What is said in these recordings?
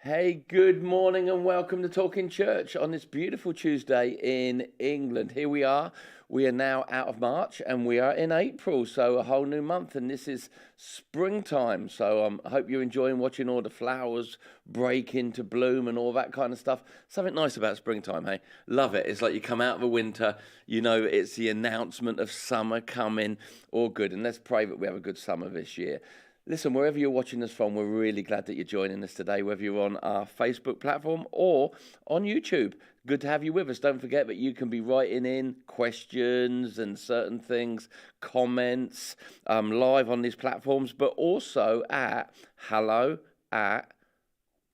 Hey, good morning and welcome to Talking Church on this beautiful Tuesday in England. Here we are. We are now out of March and we are in April, so a whole new month, and this is springtime. So I hope you're enjoying watching all the flowers break into bloom and all that kind of stuff. Something nice about springtime, hey? Love it. It's like you come out of the winter, you know it's the announcement of summer coming, all good. And let's pray that we have a good summer this year. Listen, wherever you're watching us from, we're really glad that you're joining us today, whether you're on our Facebook platform or on YouTube. Good to have you with us. Don't forget that you can be writing in questions and certain things, comments, live on these platforms, but also at hello at,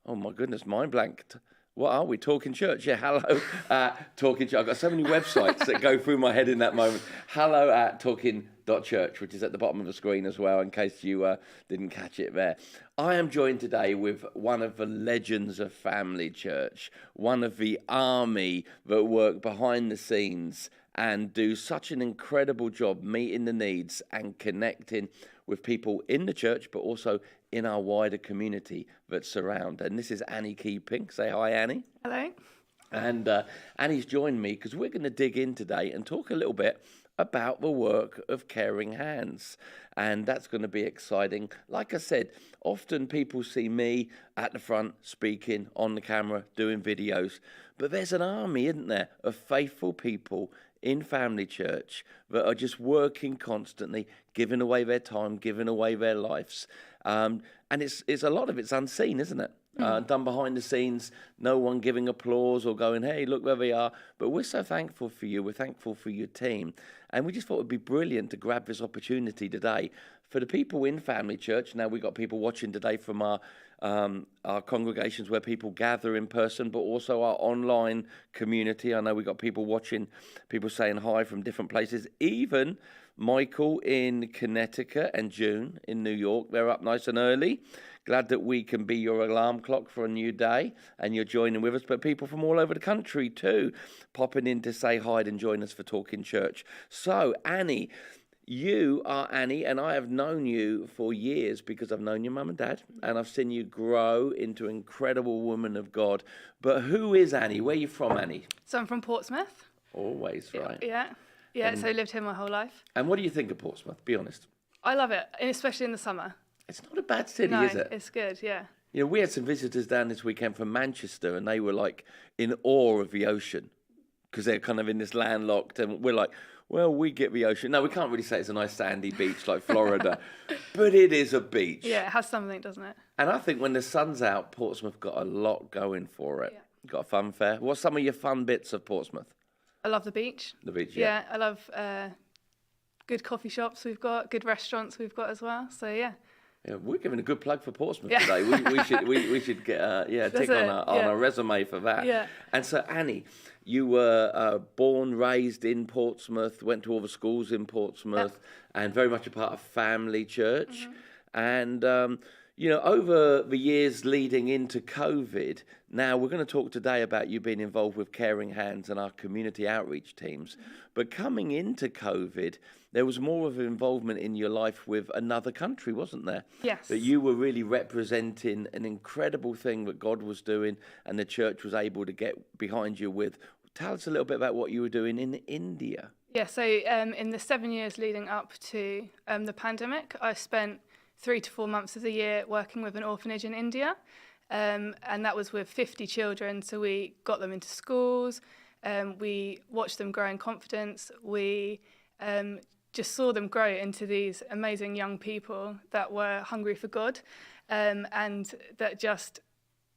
oh my goodness, mind blanked. What are we? Talking Church? Yeah, hello at Talking Church. I've got so many websites that go through my head in that moment. Hello at Talking.Church, which is at the bottom of the screen as well, in case you didn't catch it there. I am joined today with one of the legends of Family Church, one of the army that work behind the scenes and do such an incredible job meeting the needs and connecting with people in the church, but also in our wider community that surround. And this is Annie Keeping. Say hi, Annie. Hello. And Annie's joined me because we're going to dig in today and talk a little bit about the work of Caring Hands. And that's going to be exciting. Like I said, often people see me at the front speaking on the camera, doing videos. But there's an army, isn't there, of faithful people in Family Church that are just working constantly, giving away their time, giving away their lives. And it's a lot of it's unseen, isn't it? Done behind the scenes, no one giving applause or going, hey, look where we are. But we're so thankful for you. We're thankful for your team. And we just thought it would be brilliant to grab this opportunity today for the people in Family Church. Now, we've got people watching today from our congregations where people gather in person, but also our online community. I know we've got people watching, people saying hi from different places, even Michael in Connecticut and June in New York. They're up nice and early. Glad that we can be your alarm clock for a new day and you're joining with us. But people from all over the country too, popping in to say hi and join us for Talking Church. So, Annie, you are Annie, and I have known you for years because I've known your mum and dad, and I've seen you grow into an incredible woman of God. But who is Annie? Where are you from, Annie? So I'm from Portsmouth. Always, right? Yeah. So I lived here my whole life. And what do you think of Portsmouth? Be honest. I love it, especially in the summer. It's not a bad city, No, is it? it's good, yeah. You know, we had some visitors down this weekend from Manchester, and they were like in awe of the ocean because they're kind of in this landlocked, and we're like, well, we get the ocean. No, we can't really say it's a nice sandy beach like Florida, but it is a beach. Yeah, it has something, doesn't it? And I think when the sun's out, Portsmouth got a lot going for it. Yeah. Got a fun fair. What's some of your fun bits of Portsmouth? I love the beach. The beach, yeah. I love good coffee shops we've got, good restaurants we've got as well. So, yeah. Yeah, we're giving a good plug for Portsmouth today. We should get tick on our resume for that. Yeah. And so, Annie, you were born, raised in Portsmouth, went to all the schools in Portsmouth, and very much a part of Family Church. Mm-hmm. And you know, over the years leading into COVID, now we're going to talk today about you being involved with Caring Hands and our community outreach teams. Mm-hmm. But coming into COVID, there was more of an involvement in your life with another country, wasn't there? Yes. That you were really representing an incredible thing that God was doing and the church was able to get behind you with. Tell us a little bit about what you were doing in India. Yeah, so in the 7 years leading up to the pandemic, I spent 3 to 4 months of the year working with an orphanage in India. And that was with 50 children. So we got them into schools. We watched them grow in confidence. We just saw them grow into these amazing young people that were hungry for God and that just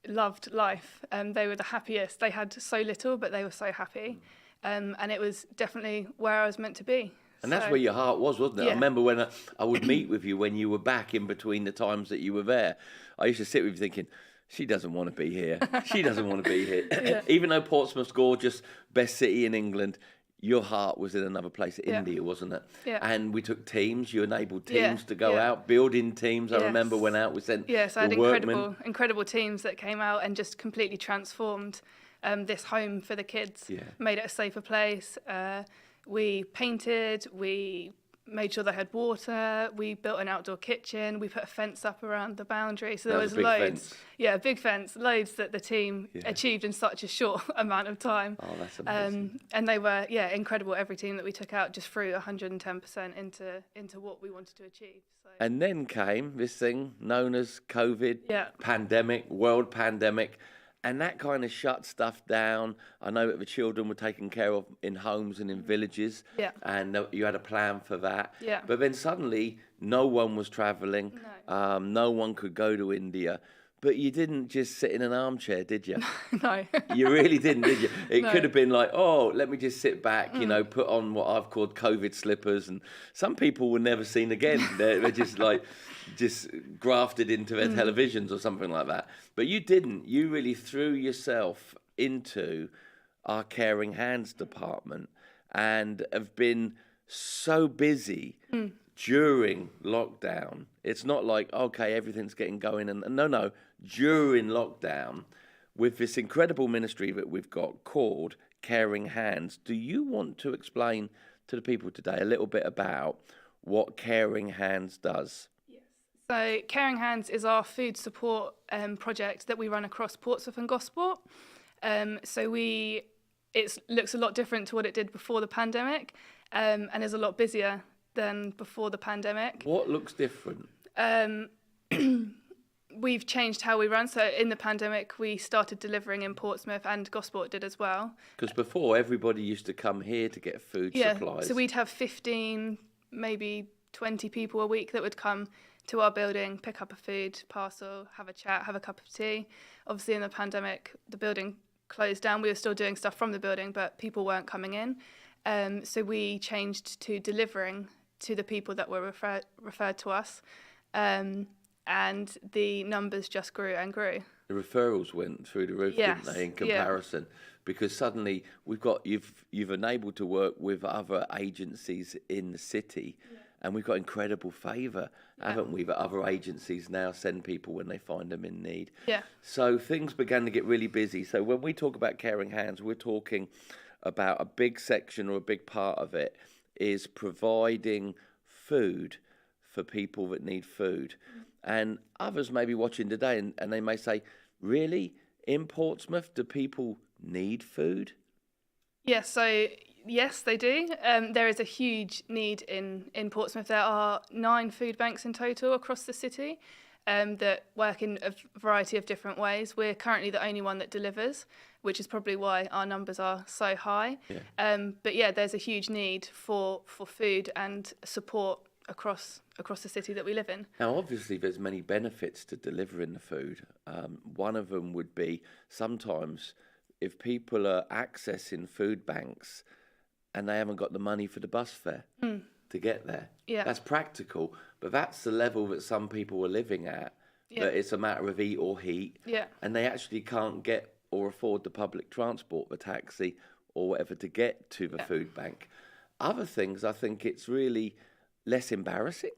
loved life. They were the happiest. They had so little, but they were so happy. And it was definitely where I was meant to be. And that's where your heart was, wasn't it? Yeah. I remember when I would meet with you when you were back in between the times that you were there. I used to sit with you thinking, she doesn't want to be here. She doesn't want to be here. Yeah. Even though Portsmouth's gorgeous, best city in England, your heart was in another place, India, wasn't it? Yeah. And we took teams. You enabled teams to go out, building teams. I remember went out, we sent Yes, I had workmen. incredible teams that came out and just completely transformed this home for the kids. Yeah. Made it a safer place. We painted, we made sure they had water. We built an outdoor kitchen. We put a fence up around the boundary. So there That was a big loads. fence. Yeah, a big fence. Loads that the team achieved in such a short amount of time. Oh, that's amazing. And they were, incredible. Every team that we took out just threw 110% into what we wanted to achieve. So. And then came this thing known as COVID, pandemic, world pandemic. And that kind of shut stuff down. I know that the children were taken care of in homes and in villages. Yeah. And you had a plan for that. Yeah. But then suddenly, no one was travelling. No. No one could go to India. But you didn't just sit in an armchair, did you? No. You really didn't, did you? It No. could have been like, oh, let me just sit back, put on what I've called COVID slippers. And some people were never seen again. They're just grafted into their televisions or something like that. But you didn't. You really threw yourself into our Caring Hands department and have been so busy during lockdown. It's not like, okay, everything's getting going. And no, during lockdown, with this incredible ministry that we've got called Caring Hands, do you want to explain to the people today a little bit about what Caring Hands does? So Caring Hands is our food support project that we run across Portsmouth and Gosport. It looks a lot different to what it did before the pandemic, and is a lot busier than before the pandemic. What looks different? We've changed how we run. So in the pandemic, we started delivering in Portsmouth, and Gosport did as well. Because before, everybody used to come here to get food supplies. So we'd have 15, maybe 20 people a week that would come to our building, pick up a food parcel, have a chat, have a cup of tea. Obviously, in the pandemic, the building closed down. We were still doing stuff from the building, but people weren't coming in. So we changed to delivering to the people that were referred to us. And the numbers just grew and grew. The referrals went through the roof, didn't they, in comparison? Because suddenly you've enabled to work with other agencies in the city, and we've got incredible favour, haven't we? That other agencies now send people when they find them in need. Yeah. So things began to get really busy. So when we talk about Caring Hands, we're talking about a big section or a big part of it is providing food for people that need food. And others may be watching today and they may say, really? In Portsmouth, do people need food? Yeah, so yes, they do. There is a huge need in Portsmouth. There are 9 food banks in total across the city that work in a variety of different ways. We're currently the only one that delivers, which is probably why our numbers are so high. Yeah. But yeah, there's a huge need for food and support across the city that we live in. Now, obviously, there's many benefits to delivering the food. One of them would be sometimes if people are accessing food banks and they haven't got the money for the bus fare to get there. Yeah. That's practical, but that's the level that some people are living at, that it's a matter of eat or heat, and they actually can't get or afford the public transport, the taxi or whatever to get to the food bank. Other things, I think it's really less embarrassing.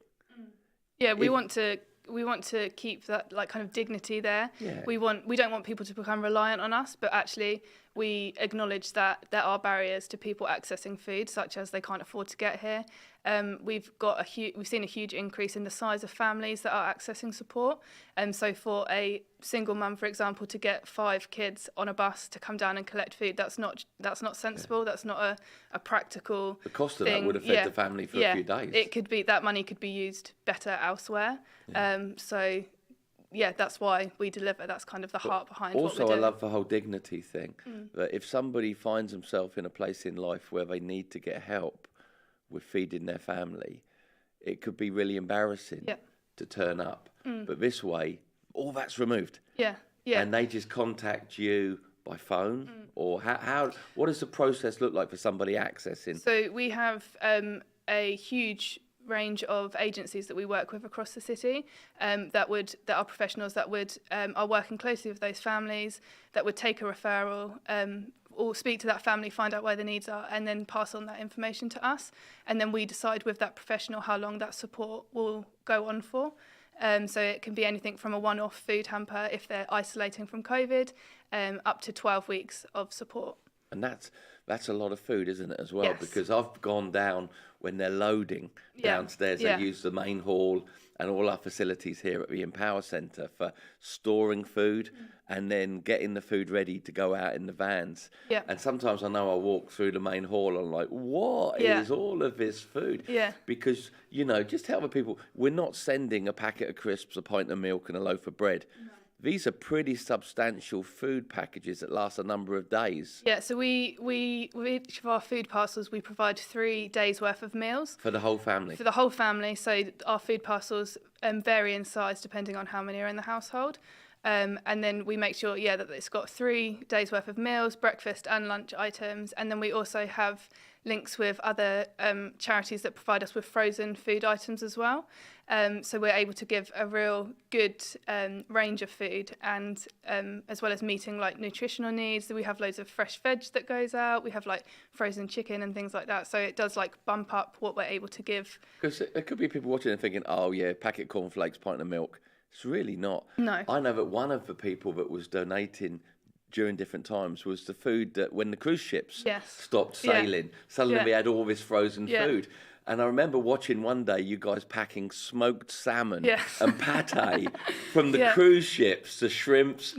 Yeah, we want to keep that like kind of dignity there. Yeah. We don't want people to become reliant on us, but actually we acknowledge that there are barriers to people accessing food, such as they can't afford to get here. We've seen a huge increase in the size of families that are accessing support. So for a single mum, for example, to get 5 kids on a bus to come down and collect food, that's not sensible. That's not a practical. The cost of that would have fed the family for a few days. It could be that money could be used better elsewhere. So yeah, that's why we deliver. That's kind of the heart behind what we're doing. Also, I love the whole dignity thing. That if somebody finds themselves in a place in life where they need to get help with feeding their family, it could be really embarrassing to turn up. But this way, all that's removed. Yeah. And they just contact you by phone, or what does the process look like for somebody accessing? So we have a huge range of agencies that we work with across the city that are professionals that are working closely with those families, that would take a referral or speak to that family, find out where the needs are, and then pass on that information to us. And then we decide with that professional how long that support will go on for. So it can be anything from a one-off food hamper if they're isolating from COVID, up to 12 weeks of support. And that's a lot of food, isn't it, as well? Yes. Because I've gone down when they're loading downstairs. Yeah. They use the main hall and all our facilities here at the Empower Centre for storing food and then getting the food ready to go out in the vans. Yeah. And sometimes I know I walk through the main hall and I'm like, what is all of this food? Yeah. Because, you know, just tell the people, we're not sending a packet of crisps, a pint of milk and a loaf of bread. No. These are pretty substantial food packages that last a number of days. Yeah, so we with each of our food parcels, we provide 3 days worth of meals. For the whole family? For the whole family. So our food parcels vary in size depending on how many are in the household. And then we make sure, that it's got 3 days worth of meals, breakfast and lunch items. And then we also have links with other charities that provide us with frozen food items as well. So we're able to give a real good range of food, and as well as meeting like nutritional needs. We have loads of fresh veg that goes out. We have like frozen chicken and things like that. So it does like bump up what we're able to give. Because there could be people watching and thinking, oh yeah, packet of cornflakes, pint of milk. It's really not. No. I know that one of the people that was donating during different times was the food that when the cruise ships stopped sailing, suddenly we had all this frozen food. And I remember watching one day you guys packing smoked salmon and pate from the cruise ships, the shrimps,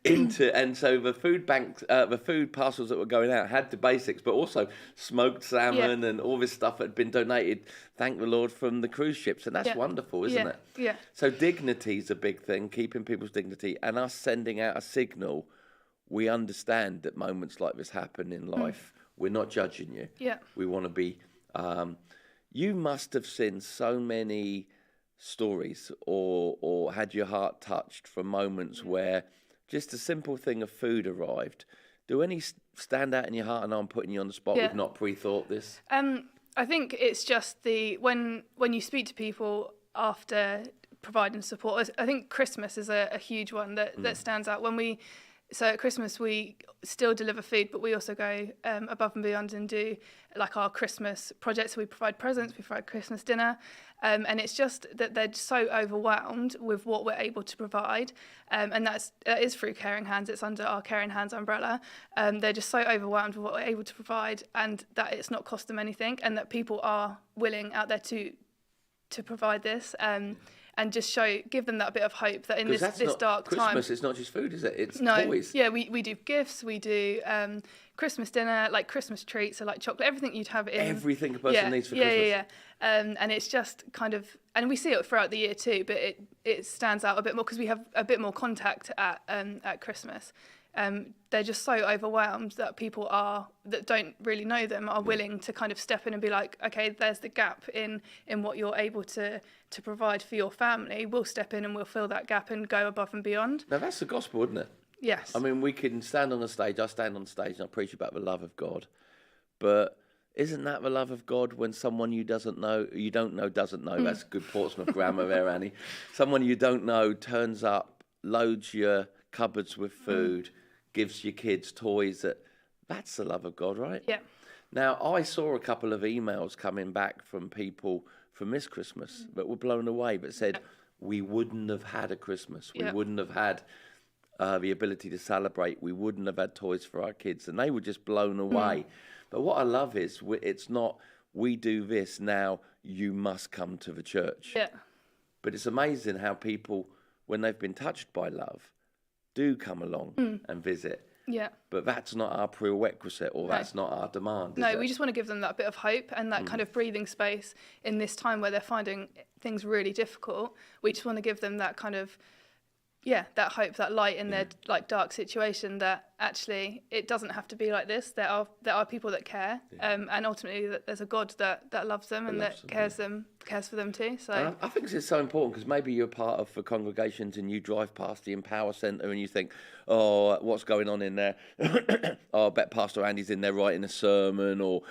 into, and so the food banks, the food parcels that were going out had the basics, but also smoked salmon and all this stuff had been donated, thank the Lord, from the cruise ships. And that's wonderful, isn't it? Yeah. So dignity is a big thing, keeping people's dignity, and us sending out a signal. We understand that moments like this happen in life. We're not judging you. Yeah. We want to be... you must have seen so many stories or had your heart touched from moments where just a simple thing of food arrived. Do any stand out in your heart? And I'm putting you on the spot. We've not pre-thought this. I think it's just when you speak to people after providing support. I think Christmas is a huge one that stands out. So at Christmas, we still deliver food, but we also go above and beyond and do like our Christmas projects. So we provide presents, we provide Christmas dinner. And it's just that they're so overwhelmed with what we're able to provide. And that is through Caring Hands. It's under our Caring Hands umbrella. They're just so overwhelmed with what we're able to provide, and that it's not cost them anything, and that people are willing out there to provide this. And just give them that bit of hope that in this dark time. Christmas, it's not just food, is it? It's toys. Yeah, we do gifts, we do Christmas dinner, like Christmas treats, so like chocolate, everything you'd have in. Everything a person needs for Christmas. Yeah. And it's just kind of, and we see it throughout the year too, but it stands out a bit more because we have a bit more contact at Christmas. They're just so overwhelmed that people that don't really know them are willing to kind of step in and be like, okay, there's the gap in what you're able to provide for your family. We'll step in and we'll fill that gap and go above and beyond. Now that's the gospel, isn't it? Yes. I mean, we can stand on a stage. I stand on stage and I preach about the love of God, but isn't that the love of God when someone you don't know doesn't know? That's good Portsmouth grammar there, Annie. Someone you don't know turns up, loads your cupboards with food, gives your kids toys. That's the love of God, right? Yeah. Now, I saw a couple of emails coming back from people from this Christmas that were blown away, but said, we wouldn't have had a Christmas. We wouldn't have had the ability to celebrate. We wouldn't have had toys for our kids. And they were just blown away. But what I love is it's not, we do this, now you must come to the church. Yeah. But it's amazing how people, when they've been touched by love, do come along and visit. Yeah. But that's not our prerequisite, or that's not our demand. No, we just want to give them that bit of hope and that kind of breathing space in this time where they're finding things really difficult. We just want to give them that kind of, that hope, that light in their like dark situation, that actually it doesn't have to be like this. There are people that care, and ultimately that there's a God that loves them and that cares for them too. So I think it's so important because maybe you're part of the congregations and you drive past the Empower Centre and you think, oh, what's going on in there? Oh, I bet Pastor Andy's in there writing a sermon, or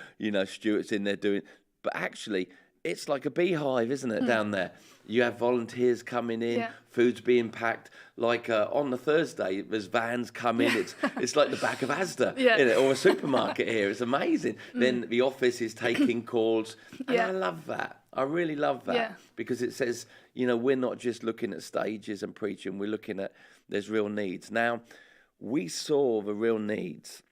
Stuart's in there doing. But actually, it's like a beehive, isn't it, down there? You have volunteers coming in, food's being packed. Like on the Thursday, there's vans coming. It's like the back of Asda, or a supermarket here. It's amazing. Then the office is taking calls. And I love that. I really love that because it says, we're not just looking at stages and preaching. We're looking at there's real needs. Now, we saw the real needs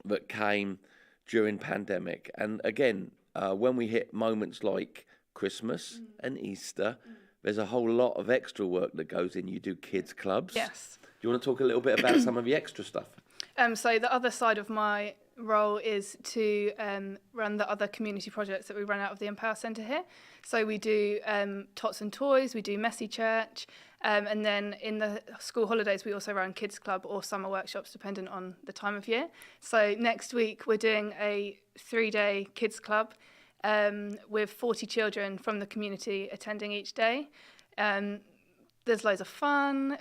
that came during pandemic. And again, when we hit moments like Christmas and Easter, there's a whole lot of extra work that goes in. You do kids clubs. Yes. Do you want to talk a little bit about some of the extra stuff? So the other side of my role is to run the other community projects that we run out of the Empower Centre here. So we do Tots and Toys, we do Messy Church, and then in the school holidays we also run Kids Club or summer workshops dependent on the time of year. So next week we're doing a 3-day Kids Club with 40 children from the community attending each day. There's loads of fun.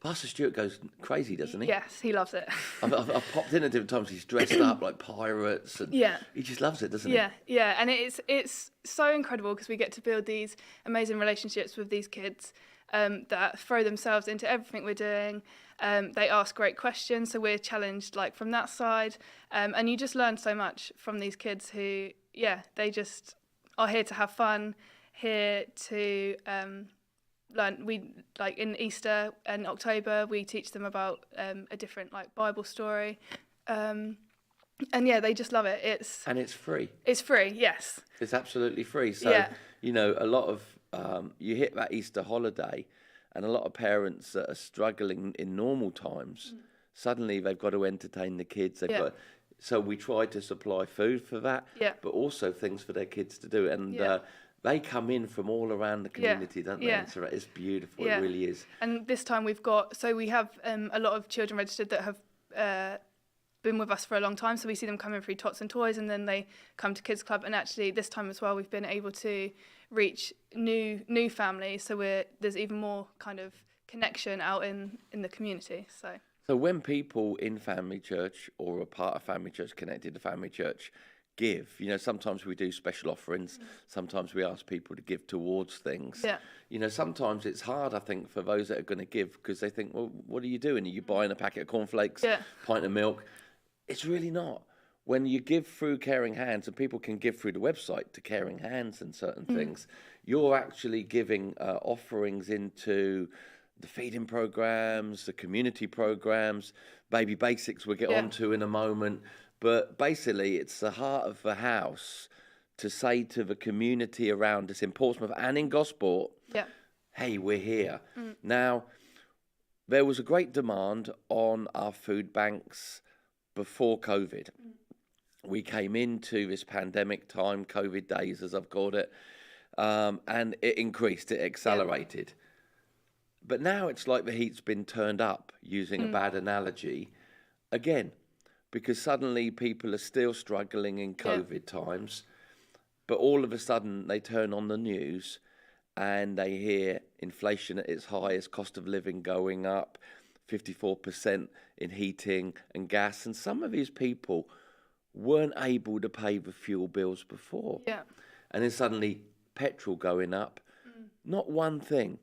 Pastor Stuart goes crazy, doesn't he? Yes, he loves it. I've popped in at different times. He's dressed up like pirates, and he just loves it, doesn't he? Yeah, and it's so incredible because we get to build these amazing relationships with these kids that throw themselves into everything we're doing. They ask great questions, so we're challenged like from that side, and you just learn so much from these kids who, they just are here to have fun, here to learn. We like in Easter and October we teach them about a different like Bible story, and they just love it. It's free. It's free, yes. It's absolutely free. So a lot of you hit that Easter holiday, and a lot of parents that are struggling in normal times, suddenly they've got to entertain the kids. So we try to supply food for that, but also things for their kids to do. And they come in from all around the community, don't they? Yeah. So it's beautiful. It really is. And this time we have a lot of children registered that have been with us for a long time. So we see them coming through Tots and Toys, and then they come to Kids Club. And actually this time as well, we've been able to reach new families. So there's even more kind of connection out in the community. So when people in Family Church or a part of Family Church, connected to Family Church, give, sometimes we do special offerings, sometimes we ask people to give towards things. Sometimes it's hard, I think, for those that are going to give, because they think, well, what are you doing? Are you buying a packet of cornflakes, pint of milk? It's really not. When you give through Caring Hands, and people can give through the website to Caring Hands and certain things, you're actually giving offerings into the feeding programs, the community programs, Baby Basics we'll get onto in a moment. But basically, it's the heart of the house to say to the community around us in Portsmouth and in Gosport, hey, we're here. Now, there was a great demand on our food banks before COVID. We came into this pandemic time, COVID days, as I've called it, and it increased, it accelerated. But now it's like the heat's been turned up, using a bad analogy, again, because suddenly people are still struggling in COVID times, but all of a sudden they turn on the news and they hear inflation at its highest, cost of living going up, 54% in heating and gas. And some of these people weren't able to pay the fuel bills before. And then suddenly petrol going up, not one thing.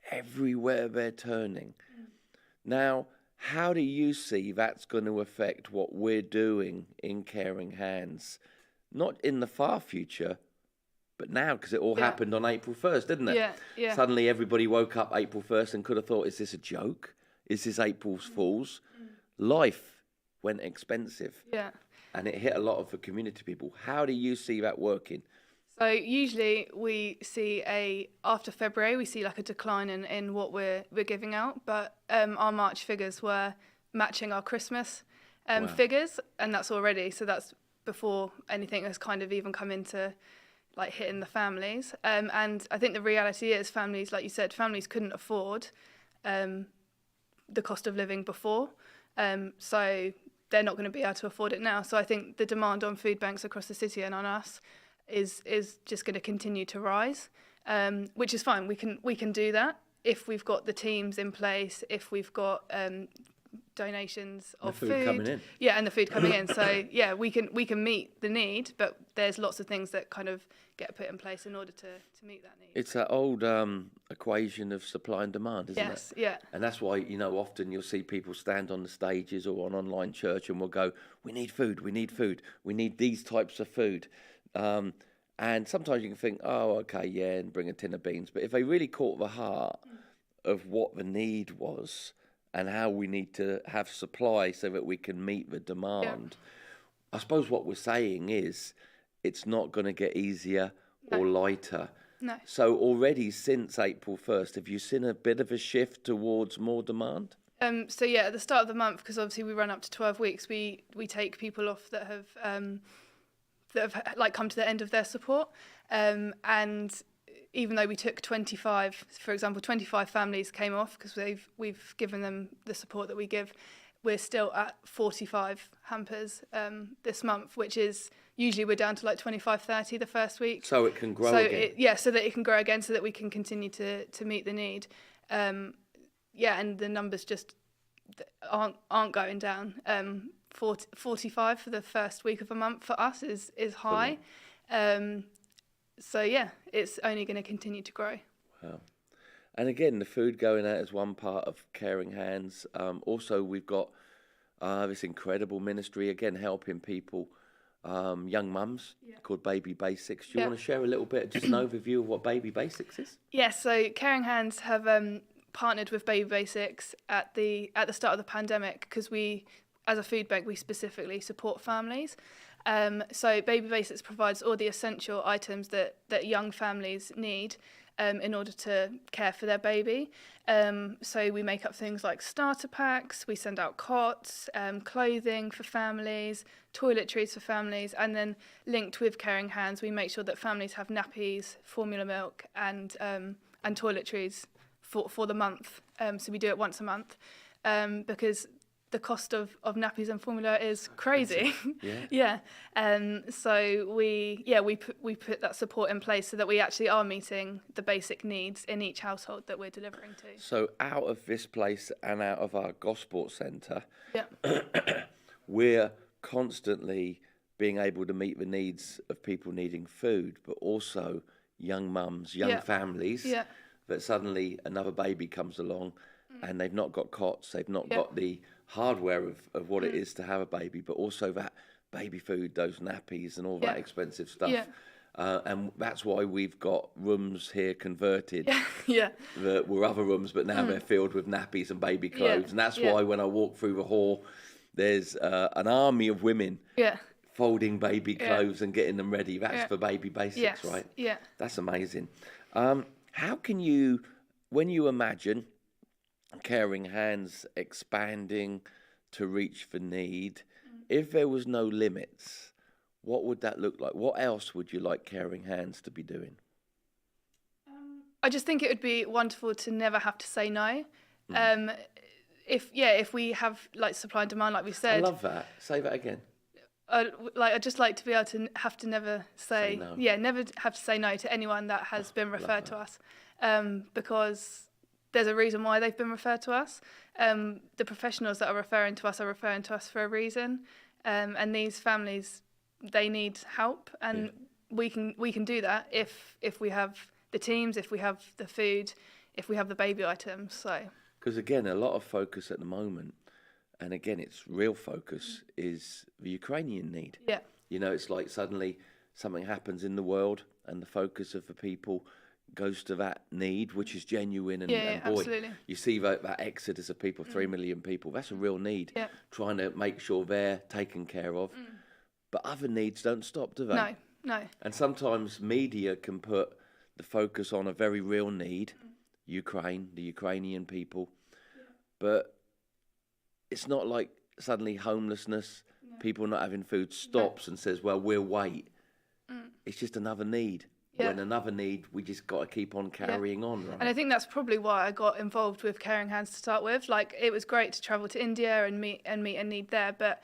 Everywhere they're turning. Now, how do you see that's going to affect what we're doing in Caring Hands? Not in the far future, but now, because it all happened on April 1st, didn't it? Suddenly everybody woke up April 1st and could have thought, is this a joke? Is this April's Fools? Life went expensive. And it hit a lot of the community people. How do you see that working? So usually we see after February we see like a decline in what we're giving out, but our March figures were matching our Christmas figures, and that's already, so that's before anything has kind of even come into like hitting the families. And I think the reality is families, like you said, families couldn't afford the cost of living before, so they're not going to be able to afford it now. So I think the demand on food banks across the city and on us is just going to continue to rise, which is fine. We can do that if we've got the teams in place, if we've got donations of food coming in. And the food coming in. So we can meet the need, but there's lots of things that kind of get put in place in order to meet that need. It's that old equation of supply and demand, isn't it? Yes, yeah. And that's why, often you'll see people stand on the stages or on online church and will go, we need food, we need these types of food. And sometimes you can think, oh, okay, and bring a tin of beans. But if they really caught the heart of what the need was and how we need to have supply so that we can meet the demand. I suppose what we're saying is it's not going to get easier or lighter. No. So already since April 1st, have you seen a bit of a shift towards more demand? So yeah, at the start of the month, because obviously we run up to 12 weeks, we take people off that have like come to the end of their support, and even though we took 25, for example, 25 families came off because we've given them the support that we give, we're still at 45 hampers this month, which is usually we're down to like 25, 30 the first week. So it can grow again. So that it can grow again, so that we can continue to meet the need. And the numbers just aren't going down. 45 for the first week of a month for us is high. So yeah, it's only going to continue to grow. Wow. And again, the food going out is one part of Caring Hands. Also, we've got this incredible ministry, again, helping people, young mums, called Baby Basics. Do you want to share a little bit, just an overview of what Baby Basics is? Yes, so Caring Hands have partnered with Baby Basics at the start of the pandemic, because we, as a food bank, we specifically support families. So Baby Basics provides all the essential items that young families need in order to care for their baby. So we make up things like starter packs, we send out cots, clothing for families, toiletries for families, and then linked with Caring Hands, we make sure that families have nappies, formula milk, and toiletries for the month. So we do it once a month, because the cost of nappies and formula is crazy. So we put that support in place so that we actually are meeting the basic needs in each household that we're delivering to. So out of this place and out of our Gosport Centre, we're constantly being able to meet the needs of people needing food, but also young mums, young families, that suddenly another baby comes along and they've not got cots, they've not got the hardware of what it is to have a baby, but also that baby food, those nappies and all that expensive stuff. And that's why we've got rooms here converted that were other rooms, but now they're filled with nappies and baby clothes. And that's why when I walk through the hall, there's an army of women folding baby clothes and getting them ready. That's for Baby Basics, right? Yeah. That's amazing. How can you, when you imagine Caring Hands expanding to reach the need, if there was no limits, what would that look like? What else would you like Caring Hands to be doing? I just think it would be wonderful to never have to say no. If we have like supply and demand, like we said. I love that. Say that again. I'd just like to be able to have to never say no. Never have to say no to anyone that has been referred to us, because there's a reason why they've been referred to us. The professionals that are referring to us for a reason, and these families, they need help, and we can do that if we have the teams, if we have the food, if we have the baby items. So because again, a lot of focus at the moment, and again, it's real focus, is the Ukrainian need. You know, it's like suddenly something happens in the world, and the focus of the people goes to that need, which is genuine, and boy, absolutely. You see that exodus of people, 3 million people, that's a real need, trying to make sure they're taken care of. But other needs don't stop, do they? No. And sometimes media can put the focus on a very real need, Ukraine, the Ukrainian people, but it's not like suddenly homelessness, people not having food stops and says, well, we'll wait. It's just another need. When another need, we just got to keep on carrying on. Right? And I think that's probably why I got involved with Caring Hands to start with. Like, it was great to travel to India and meet a need there, but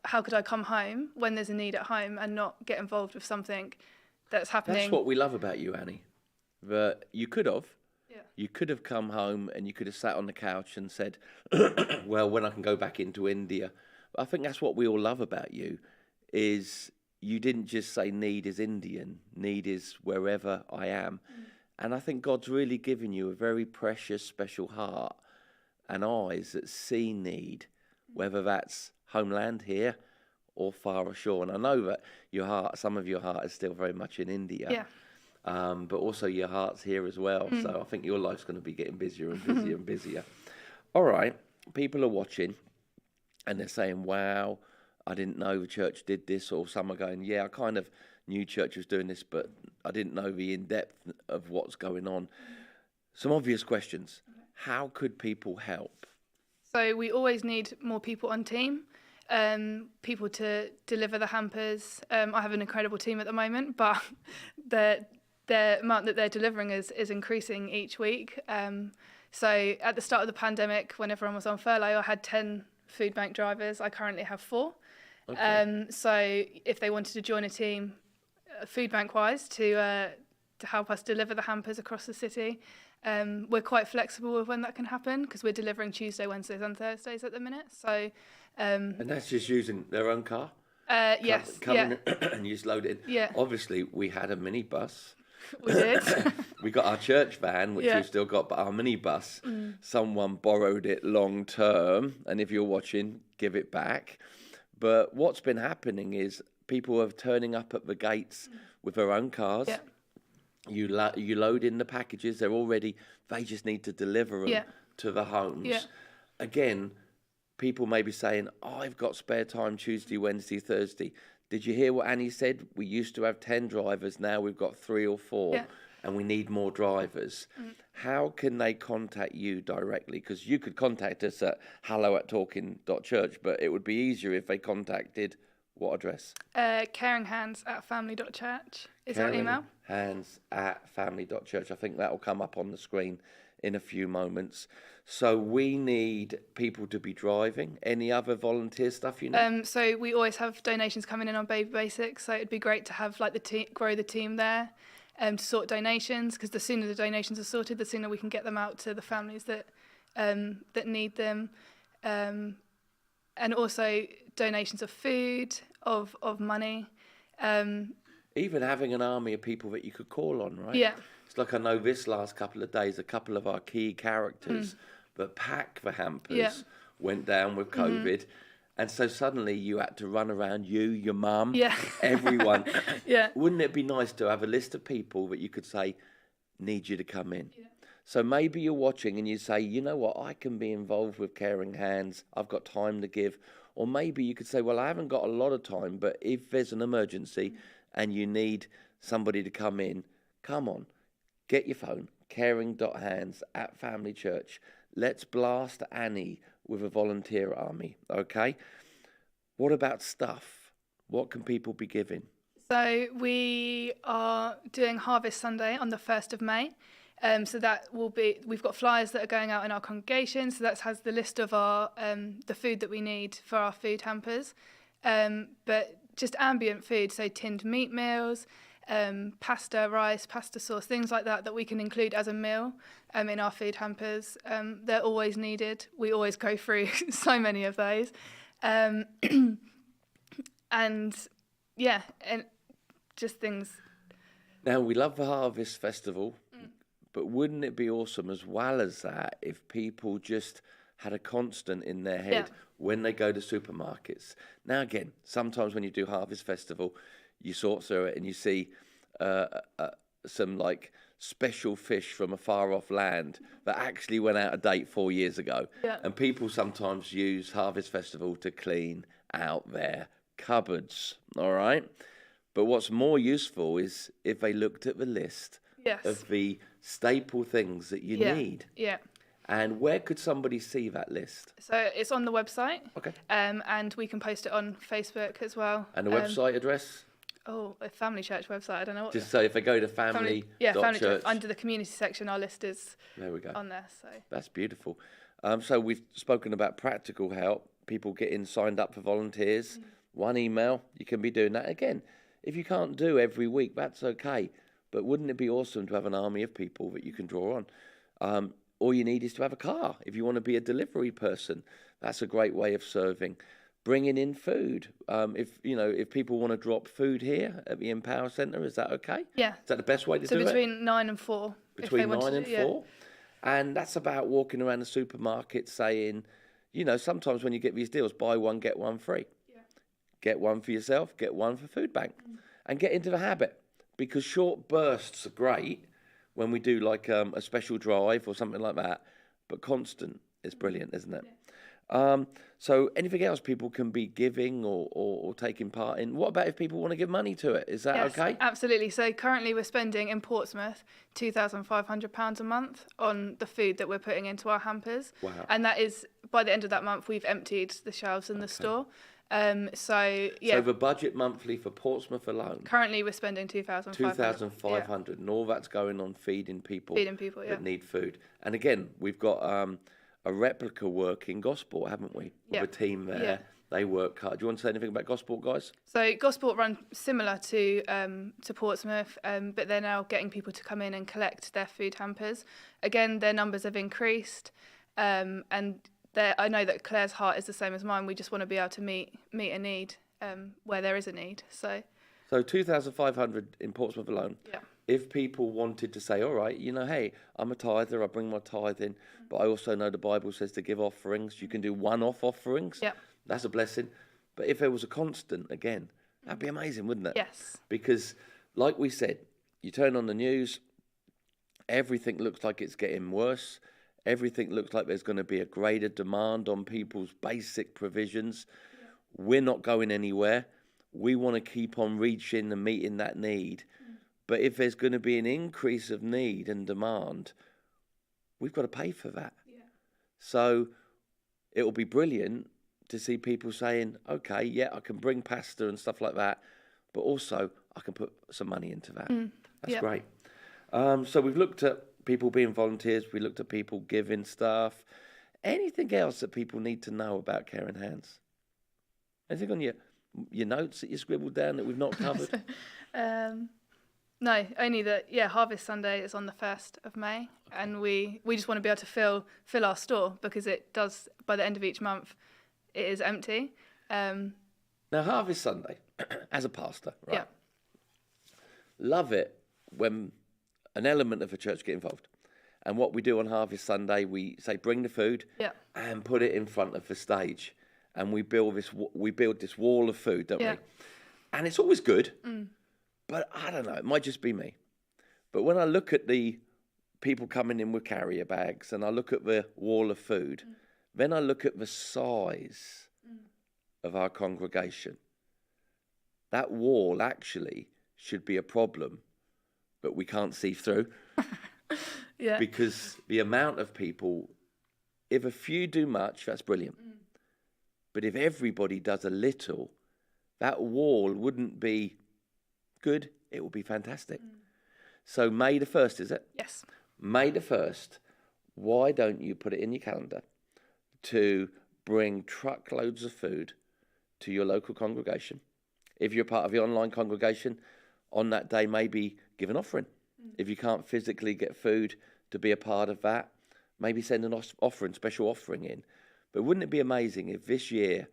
how could I come home when there's a need at home and not get involved with something that's happening? That's what we love about you, Annie. That you could have. You could have come home and you could have sat on the couch and said, well, when I can go back into India. But I think that's what we all love about you, is you didn't just say need is Indian, need is wherever I am. And I think God's really given you a very precious, special heart and eyes that see need, whether that's homeland here or far ashore. And I know that your heart, some of your heart is still very much in India. But also your heart's here as well. So I think your life's going to be getting busier and busier and busier. All right, people are watching and they're saying, wow, I didn't know the church did this. Or some are going, yeah, I kind of knew church was doing this, but I didn't know the in-depth of what's going on. Some obvious questions. How could people help? So we always need more people on team, people to deliver the hampers. I have an incredible team at the moment, but the amount that they're delivering is increasing each week. So at the start of the pandemic, when everyone was on furlough, I had 10 food bank drivers. I currently have 4. Okay. So if they wanted to join a team, food bank wise, to help us deliver the hampers across the city, we're quite flexible with when that can happen because we're delivering Tuesday, Wednesdays and Thursdays at the minute. So and that's just using their own car? Yes. Coming and you just load it in. Yeah. Obviously, we had a minibus. We did. We got our church van, which we've still got, but our minibus, someone borrowed it long term. And if you're watching, give it back. But what's been happening is people are turning up at the gates with their own cars. Yeah. You load in the packages. They just need to deliver them to the homes. Yeah. Again, people may be saying, I've got spare time Tuesday, Wednesday, Thursday. Did you hear what Annie said? We used to have 10 drivers. Now we've got 3 or 4 and we need more drivers. How can they contact you directly? Because you could contact us at hello@talking.church, but it would be easier if they contacted what address? caringhands@family.church is our email. caringhands@family.church. I think that will come up on the screen in a few moments. So we need people to be driving. Any other volunteer stuff you know? So we always have donations coming in on Baby Basics. So it'd be great to have grow the team there, to sort donations, because the sooner the donations are sorted, the sooner we can get them out to the families that need them, and also donations of food, of money. Even having an army of people that you could call on, right? Yeah. It's like I know this last couple of days, a couple of our key characters that pack the hampers went down with COVID. And so suddenly you had to run around, your mum, everyone. Wouldn't it be nice to have a list of people that you could say, need you to come in? Yeah. So maybe you're watching and you say, you know what, I can be involved with Caring Hands. I've got time to give. Or maybe you could say, well, I haven't got a lot of time, but if there's an emergency and you need somebody to come in, come on, get your phone, caring.hands@family.church. Let's blast Annie with a volunteer army, okay? What about stuff? What can people be giving? So we are doing Harvest Sunday on the 1st of May. So that will be, we've got flyers that are going out in our congregation. So that has the list of our the food that we need for our food hampers. But just ambient food, so tinned meat meals, pasta, rice, pasta sauce, things like that we can include as a meal in our food hampers. They're always needed. We always go through so many of those. And just things. Now, we love the Harvest Festival, but wouldn't it be awesome as well as that if people just had a constant in their head when they go to supermarkets? Now, again, sometimes when you do Harvest Festival, you sort through it and you see some like special fish from a far off land that actually went out of date 4 years ago. Yeah. And people sometimes use Harvest Festival to clean out their cupboards, all right? But what's more useful is if they looked at the list of the staple things that you need. Yeah. And where could somebody see that list? So it's on the website. Okay. And we can post it on Facebook as well. And the website address? Oh, a Family Church website. I don't know what. Just so if they go to Family Church, under the community section, our list is on there. So that's beautiful. So we've spoken about practical help, people getting signed up for volunteers. One email, you can be doing that again. If you can't do every week, that's okay. But wouldn't it be awesome to have an army of people that you can draw on? All you need is to have a car. If you want to be a delivery person, that's a great way of serving. Bringing in food. If people want to drop food here at the Empower Centre, is that okay? Yeah. Is that the best way to do it? So between 9 and 4. Between 9 and 4? And that's about walking around the supermarket saying, sometimes when you get these deals, buy one, get one free. Yeah. Get one for yourself, get one for food bank. And get into the habit. Because short bursts are great when we do like a special drive or something like that. But constant It's brilliant, isn't it? So anything else people can be giving or taking part in? What about if people want to give money to it? Is that okay? Absolutely. So currently we're spending in Portsmouth £2,500 a month on the food that we're putting into our hampers. Wow. And that is, by the end of that month, we've emptied the shelves in the store. So the budget monthly for Portsmouth alone? Currently we're spending 2,500, and all that's going on feeding people that need food. And again, we've got a replica work in Gosport, haven't we? With a team there. Yeah. They work hard. Do you want to say anything about Gosport, guys? So Gosport run similar to Portsmouth, but they're now getting people to come in and collect their food hampers. Again, their numbers have increased, and I know that Claire's heart is the same as mine. We just want to be able to meet a need where there is a need. So 2,500 in Portsmouth alone. Yeah. If people wanted to say, all right, hey, I'm a tither, I bring my tithe in, but I also know the Bible says to give offerings. You can do one-off offerings. Yeah. That's a blessing. But if there was a constant, again, that'd be amazing, wouldn't it? Yes. Because, like we said, you turn on the news, everything looks like it's getting worse. Everything looks like there's going to be a greater demand on people's basic provisions. Yeah. We're not going anywhere. We want to keep on reaching and meeting that need. But if there's going to be an increase of need and demand, we've got to pay for that. Yeah. So it will be brilliant to see people saying, okay, yeah, I can bring pasta and stuff like that, but also I can put some money into that. That's great. So we've looked at people being volunteers. We looked at people giving stuff. Anything else that people need to know about Caring Hands? Anything on your notes that you scribbled down that we've not covered? No, only that, Harvest Sunday is on the 1st of May, and we just want to be able to fill our store, because it does, by the end of each month, it is empty. Now, Harvest Sunday, as a pastor, right? Yeah. Love it when an element of a church get involved. And what we do on Harvest Sunday, we say, bring the food and put it in front of the stage. And we build this wall of food, don't we? And it's always good. But I don't know, it might just be me. But when I look at the people coming in with carrier bags and I look at the wall of food, then I look at the size of our congregation. That wall actually should be a problem, but we can't see through. Because the amount of people, if a few do much, that's brilliant. But if everybody does a little, that wall wouldn't be good, it will be fantastic. So May the 1st, is it? Yes. May the 1st, why don't you put it in your calendar to bring truckloads of food to your local congregation? If you're part of the online congregation, on that day, maybe give an offering. If you can't physically get food to be a part of that, maybe send an special offering in. But wouldn't it be amazing if this year,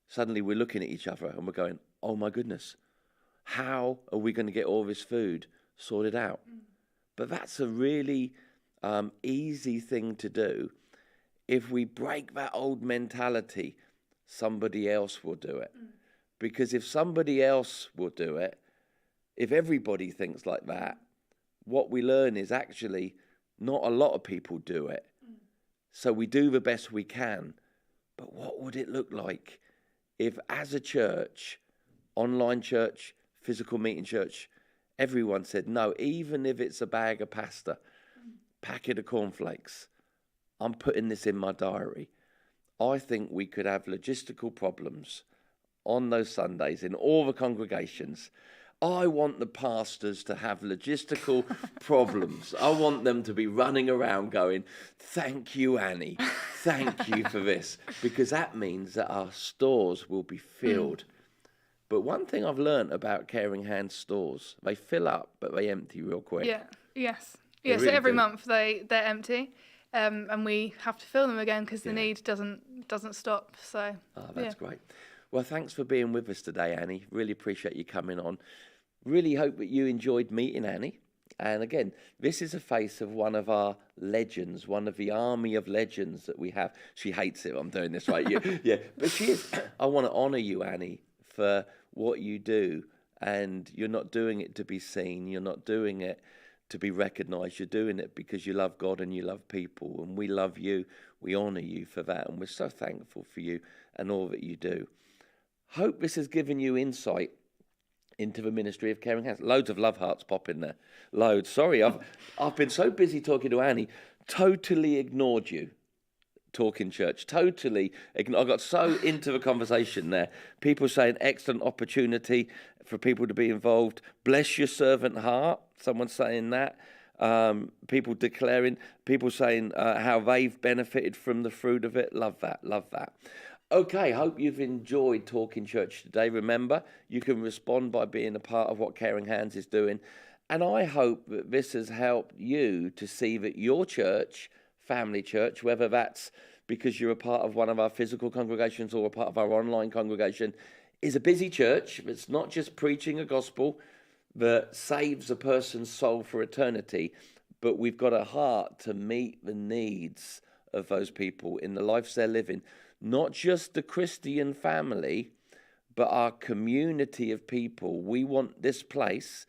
suddenly we're looking at each other and we're going, oh my goodness, how are we going to get all this food sorted out? But that's a really easy thing to do. If we break that old mentality, somebody else will do it. Because if somebody else will do it, if everybody thinks like that, what we learn is actually not a lot of people do it. So we do the best we can. But what would it look like if, as a church, online church, physical meeting church, everyone said, no, even if it's a bag of pasta, packet of cornflakes, I'm putting this in my diary. I think we could have logistical problems on those Sundays in all the congregations. I want the pastors to have logistical problems. I want them to be running around going, thank you, Annie. Thank you for this. Because that means that our stores will be filled. But one thing I've learned about Caring Hands stores, they fill up, but they empty real quick. Yes. They So really every do. month they're empty, and we have to fill them again because the need doesn't stop. So that's great. Well, thanks for being with us today, Annie. Really appreciate you coming on. Really hope that you enjoyed meeting Annie. And again, this is a face of one of our legends, one of the army of legends that we have. She hates it. I'm doing this right. But she is. I want to honour you, Annie, for what you do. And you're not doing it to be seen. You're not doing it to be recognised. You're doing it because you love God and you love people, and we love you. We honour you for that, and we're so thankful for you and all that you do. Hope this has given you insight into the ministry of Caring Hands. Loads of love hearts pop in there. Loads. Sorry, I've been so busy talking to Annie, totally ignored you. Talking church, totally. I got so into the conversation there. People saying excellent opportunity for people to be involved. Bless your servant heart. Someone saying that. People declaring. People saying how they've benefited from the fruit of it. Love that. Love that. Okay, hope you've enjoyed Talking Church today. Remember, you can respond by being a part of what Caring Hands is doing. And I hope that this has helped you to see that your church, family church, whether that's because you're a part of one of our physical congregations or a part of our online congregation, is a busy church. It's not just preaching a gospel that saves a person's soul for eternity, but we've got a heart to meet the needs of those people in the lives they're living. Not just the Christian family, but our community of people. We want this place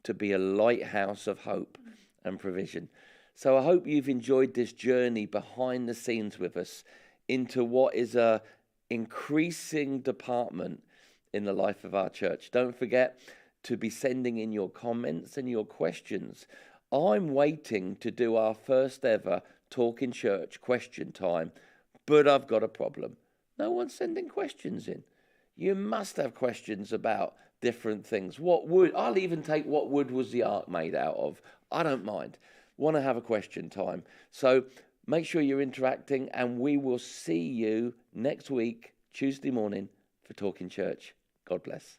to be a lighthouse of hope and provision. So I hope you've enjoyed this journey behind the scenes with us into what is a increasing department in the life of our church. Don't forget to be sending in your comments and your questions. I'm waiting to do our first ever Talking Church question time, but I've got a problem. No one's sending questions in. You must have questions about different things. I'll even take what wood was the ark made out of. I don't mind. Want to have a question time. So make sure you're interacting, and we will see you next week, Tuesday morning, for Talking Church. God bless.